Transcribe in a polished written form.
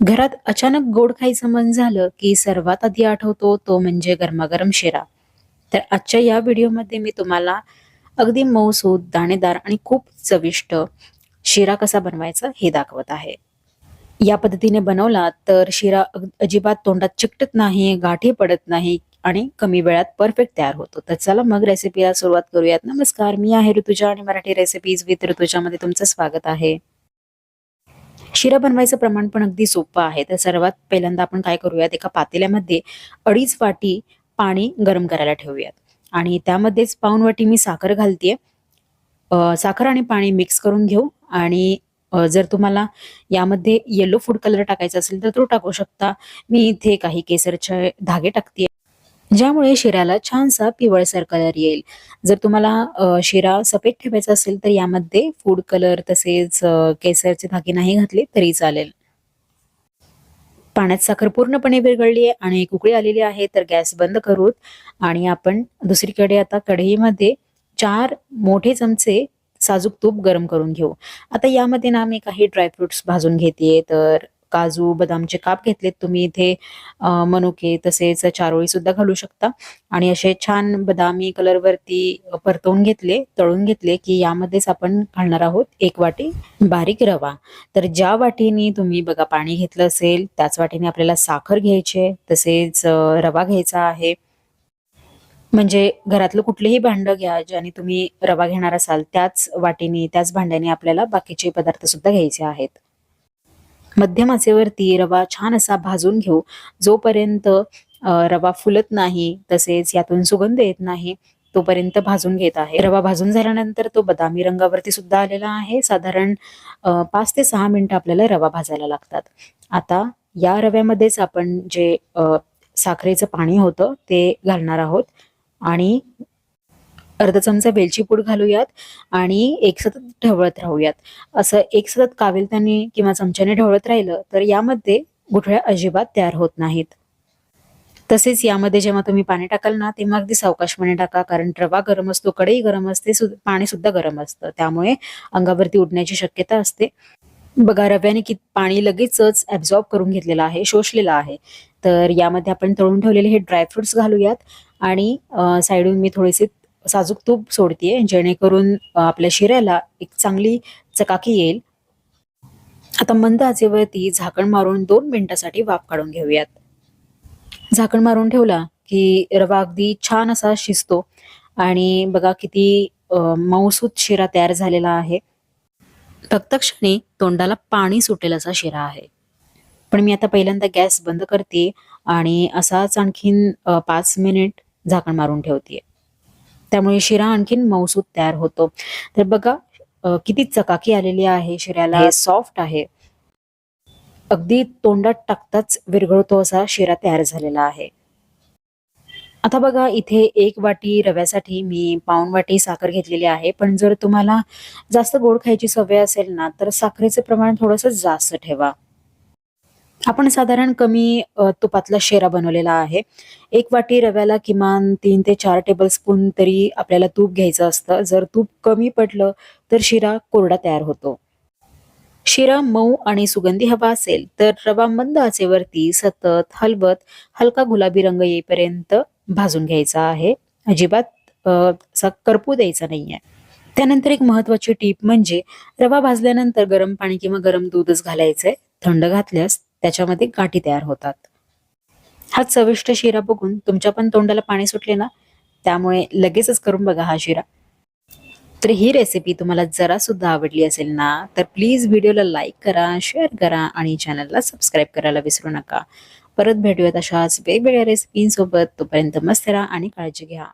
घरात अचानक गोड खायचं मन झालं की सर्वात आधी आठवतो तो म्हणजे गरमागरम शिरा. तर आजच्या या व्हिडिओमध्ये मी तुम्हाला अगदी मऊसूत, दाणेदार आणि खूप चविष्ट शिरा कसा बनवायचा हे दाखवत आहे. या पद्धतीने बनवला तर शिरा अजिबात तोंडात चिकटत नाही, गाठी पडत नाही आणि कमी वेळात परफेक्ट तयार होतो. तर चला मग रेसिपीला सुरुवात करूयात. नमस्कार, मी आहे ऋतुजा आणि मराठी रेसिपीज विथ ऋतुजामध्ये तुमचं स्वागत आहे. शिरा बनवायचं प्रमाण पण अगदी सोपं आहे. तर सर्वात पहिल्यांदा आपण काय करूयात, एका पातेल्यामध्ये 2.5 वाटी पाणी गरम करायला ठेवूयात आणि त्यामध्येच पाऊण वाटी मी साखर घालतेय. साखर आणि पाणी मिक्स करून घेऊ आणि जर तुम्हाला यामध्ये येलो फूड कलर टाकायचा असेल तर तो टाकू शकता. मी इथे काही केसरचे धागे टाकते. ज्यामुळे शिऱ्याला छानसा पिवळसर कलर येईल. जर तुम्हाला शिरा सफेद ठेवायचा असेल तर यामध्ये फूड कलर तसेच केसरचे धागे नाही घातले तरी चालेल. पाण्यात साखर पूर्णपणे विरघळली आहे आणि एक उकळी आलेली आहे तर गॅस बंद करूत आणि आपण दुसरीकडे आता कढईमध्ये 4 मोठे चमचे साजूक तूप गरम करून घेऊ. आता यामध्ये ना मी काही ड्रायफ्रुट्स भाजून घेतेय. तर काजू, बदामचे काप घेतलेत तुम्ही इथे. मनुके तसेच चारोळी सुद्धा घालू शकता आणि असे छान बदामी कलरवरती परतवून घेतले, तळून घेतले की यामध्येच आपण घालणार आहोत 1 वाटी बारीक रवा. तर ज्या वाटीने तुम्ही बघा पाणी घेतलं असेल त्याच वाटीने आपल्याला साखर घ्यायची आहे, तसेच रवा घ्यायचा आहे. म्हणजे घरातलं कुठलेही भांडं घ्या ज्याने तुम्ही रवा घेणार असाल त्याच वाटीने, त्याच भांड्याने आपल्याला बाकीचे पदार्थ सुद्धा घ्यायचे आहेत. मध्यम आचेवरती रवा छान असा भाजून घेऊ. जोपर्यंत रवा फुलत नाही तसेच यातून सुगंध येत नाही तोपर्यंत भाजून घेत आहे. रवा भाजून झाल्यानंतर तो बदामी रंगावरती सुद्धा आलेला आहे. साधारण 5 ते 6 मिनिटं आपल्याला रवा भाजायला लागतात. आता या रव्यामध्येच आपण जे साखरेचं पाणी होतं ते घालणार आहोत आणि अर्धा चमचा वेलची पूड घालूयात आणि एक सतत ढवळत राहूयात. असं एक सतत कावेलताने किंवा चमच्याने ढवळत राहिलं तर यामध्ये गुठळ्या अजिबात तयार होत नाहीत. तसेच यामध्ये जेव्हा तुम्ही पाणी टाकाल ना तेव्हा अगदी सावकाशपणे टाका, कारण रवा गरम असतो, कढई गरम असते, पाणी सुद्धा गरम असतं, त्यामुळे अंगावरती उडण्याची शक्यता असते. बघा रव्याने पाणी लगेचच ऍब्झॉर्ब करून घेतलेलं आहे, शोषलेलं आहे. तर यामध्ये आपण तळून ठेवलेले हे ड्रायफ्रुट्स घालूयात आणि साईडून मी थोडेसे साजूक तूप सोडतीये जेणेकरून आपल्या शिऱ्याला एक चांगली चकाकी येईल. आता मंद आचेवरती झाकण मारून 2 मिनिटासाठी वाफ काढून घेऊयात. झाकण मारून ठेवला की रवा अगदी छान असा शिजतो आणि बघा किती मऊसूत शिरा तयार झालेला आहे. फक्त क्षणी तोंडाला पाणी सुटेल असा शिरा आहे. पण मी आता पहिल्यांदा गॅस बंद करते आणि असाच आणखीन 5 मिनिट झाकण मारून ठेवते. त्यामुळे शिरा आणखीन मऊसूत तयार होतो. तर बघा किती चकाकी आलेली आहे शिऱ्याला, हे सॉफ्ट आहे. अगदी तोंडात टाकताच विरघळतो असा शिरा तयार झालेला आहे. आता बघा इथे 1 वाटी रव्यासाठी मी पाऊण वाटी साखर घेतलेली आहे. पण जर तुम्हाला जास्त गोड खायची सवय असेल ना, तर साखरेचं प्रमाण थोडंसं जास्त ठेवा. आपण साधारण कमी तुपातला शिरा बनवलेला आहे. 1 वाटी रव्याला किमान 3 ते 4 टेबलस्पून तरी आपल्याला तूप घ्यायचं असतं. जर तूप कमी पडलं तर शिरा कोरडा तयार होतो. शिरा मऊ आणि सुगंधी हवा असेल तर रवा मंद आचेवरती सतत हलवत हलका गुलाबी रंग येईपर्यंत भाजून घ्यायचा आहे. अजिबात असा करपू द्यायचा नाहीये. त्यानंतर एक महत्वाची टीप म्हणजे रवा भाजल्यानंतर गरम पाणी किंवा गरम दूधच घालायचंय. थंड घातल्यास त्याच्यामध्ये गाठी तयार होतात. हा चविष्ट शिरा बघून तुमच्या पण तोंडाला पाणी सुटले ना, त्यामुळे लगेचच करून बघा हा शिरा. तर ही रेसिपी तुम्हाला जरा सुद्धा आवडली असेल ना, तर प्लीज व्हिडिओला लाईक करा, शेअर करा आणि चॅनलला सबस्क्राईब करायला विसरू नका. परत भेटूयात अशाच वेगवेगळ्या रेसिपींसोबत. तोपर्यंत मस्त राहा आणि काळजी घ्या.